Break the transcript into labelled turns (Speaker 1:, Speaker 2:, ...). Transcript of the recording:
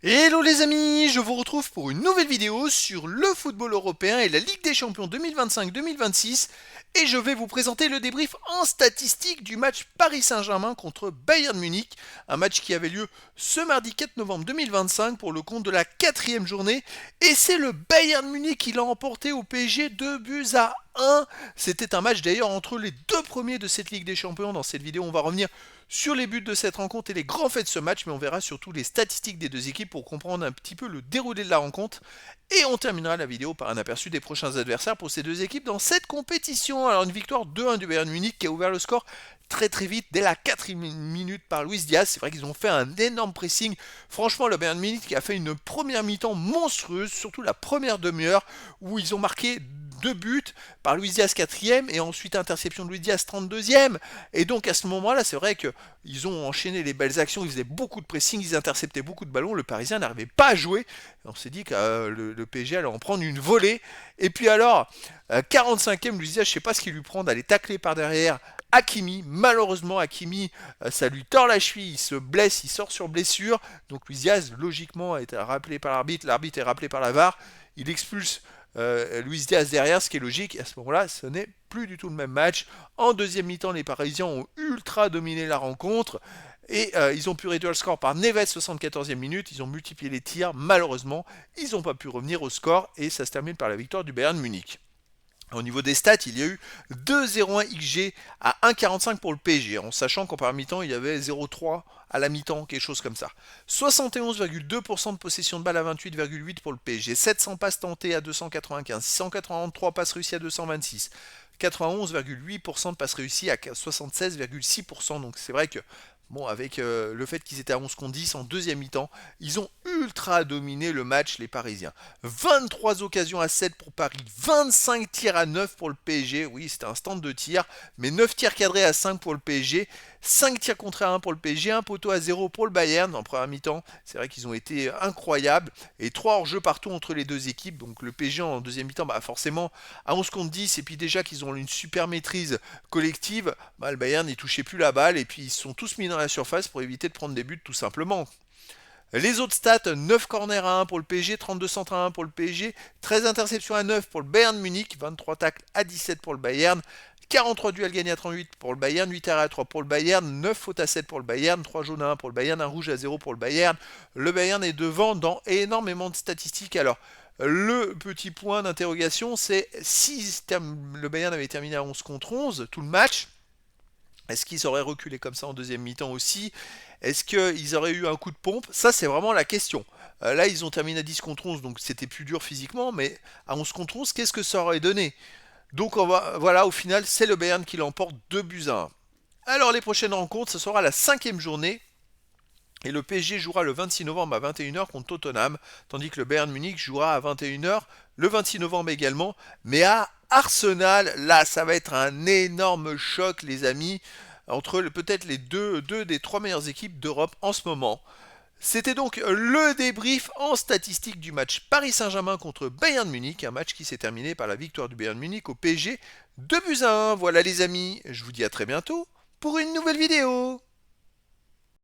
Speaker 1: Hello les amis, je vous retrouve pour une nouvelle vidéo sur le football européen et la Ligue des Champions 2025-2026 et je vais vous présenter le débrief en statistique du match Paris Saint-Germain contre Bayern Munich, un match qui avait lieu ce mardi 4 novembre 2025 pour le compte de la quatrième journée et c'est le Bayern Munich qui l'a emporté au PSG 2 buts à 1. C'était un match d'ailleurs entre les deux premiers de cette Ligue des Champions. Dans cette vidéo, on va revenir sur les buts de cette rencontre et les grands faits de ce match, mais on verra surtout les statistiques des deux équipes pour comprendre un petit peu le déroulé de la rencontre. Et on terminera la vidéo par un aperçu des prochains adversaires pour ces deux équipes dans cette compétition. Alors une victoire 2-1 du Bayern Munich qui a ouvert le score très vite, dès la 4e minute par Luis Diaz. C'est vrai qu'ils ont fait un énorme pressing. Franchement, le Bayern Munich a fait une première mi-temps monstrueuse, surtout la première demi-heure, où ils ont marqué deux buts par Luis Diaz 4e et ensuite interception de Luis Diaz 32e. Et donc à ce moment-là, c'est vrai qu'ils ont enchaîné les belles actions, ils faisaient beaucoup de pressing, ils interceptaient beaucoup de ballons, le Parisien n'arrivait pas à jouer. Et on s'est dit que le PSG allait en prendre une volée. Et puis alors, 45e, Luis Diaz, je ne sais pas ce qu'il lui prend d'aller tacler par derrière Hakimi. Malheureusement, Hakimi, ça lui tord la cheville, il se blesse, il sort sur blessure. Donc Luis Diaz, logiquement, a été rappelé par l'arbitre, l'arbitre est rappelé par la VAR, il expulse Luis Diaz derrière, ce qui est logique. Et à ce moment-là, ce n'est plus du tout le même match. En deuxième mi-temps, les Parisiens ont ultra dominé la rencontre. Et ils ont pu réduire le score par Neves 74e minute. Ils ont multiplié les tirs. Malheureusement, ils n'ont pas pu revenir au score. Et ça se termine par la victoire du Bayern Munich. Au niveau des stats, il y a eu 2,01 XG à 1,45 pour le PSG, en sachant qu'en première mi-temps, il y avait 0,3 à la mi-temps, quelque chose comme ça. 71,2% de possession de balle à 28,8 pour le PSG, 700 passes tentées à 295, 683 passes réussies à 226, 91,8% de passes réussies à 76,6%. Donc c'est vrai que bon, avec le fait qu'ils étaient à 11 contre 10 en deuxième mi-temps, ils ont ultra dominé le match, les Parisiens. 23 occasions à 7 pour Paris, 25 tirs à 9 pour le PSG. Oui, c'était un stand de tir, mais 9 tirs cadrés à 5 pour le PSG. 5 tirs contre à 1 pour le PSG, un poteau à 0 pour le Bayern en première mi-temps. C'est vrai qu'ils ont été incroyables. Et 3 hors-jeu partout entre les deux équipes. Donc le PSG en deuxième mi-temps, bah forcément, à 11 contre 10, et puis déjà qu'ils ont une super maîtrise collective, bah, le Bayern n'y touchait plus la balle. Et puis ils se sont tous mis dans la surface pour éviter de prendre des buts tout simplement. Les autres stats, 9 corners à 1 pour le PSG, 32 centres à 1 pour le PSG, 13 interceptions à 9 pour le Bayern Munich, 23 tacles à 17 pour le Bayern, 43 duels gagnés à 38 pour le Bayern, 8 arrêts à 3 pour le Bayern, 9 fautes à 7 pour le Bayern, 3 jaunes à 1 pour le Bayern, 1 rouge à 0 pour le Bayern. Le Bayern est devant dans énormément de statistiques. Alors, le petit point d'interrogation, c'est si le Bayern avait terminé à 11 contre 11, tout le match, est-ce qu'ils auraient reculé comme ça en deuxième mi-temps aussi? Est-ce qu'ils auraient eu un coup de pompe? Ça, c'est vraiment la question. Là, ils ont terminé à 10 contre 11, donc c'était plus dur physiquement, mais à 11 contre 11, qu'est-ce que ça aurait donné? Donc, voilà, au final, c'est le Bayern qui l'emporte 2 buts à 1. Alors, les prochaines rencontres, ce sera la cinquième journée. Et le PSG jouera le 26 novembre à 21h contre Tottenham, tandis que le Bayern Munich jouera à 21h le 26 novembre également, mais à Arsenal. Là, ça va être un énorme choc, les amis, entre peut-être les deux des trois meilleures équipes d'Europe en ce moment. C'était donc le débrief en statistique du match Paris Saint-Germain contre Bayern Munich, un match qui s'est terminé par la victoire du Bayern Munich au PSG 2 buts à 1. Voilà les amis, je vous dis à très bientôt pour une nouvelle vidéo.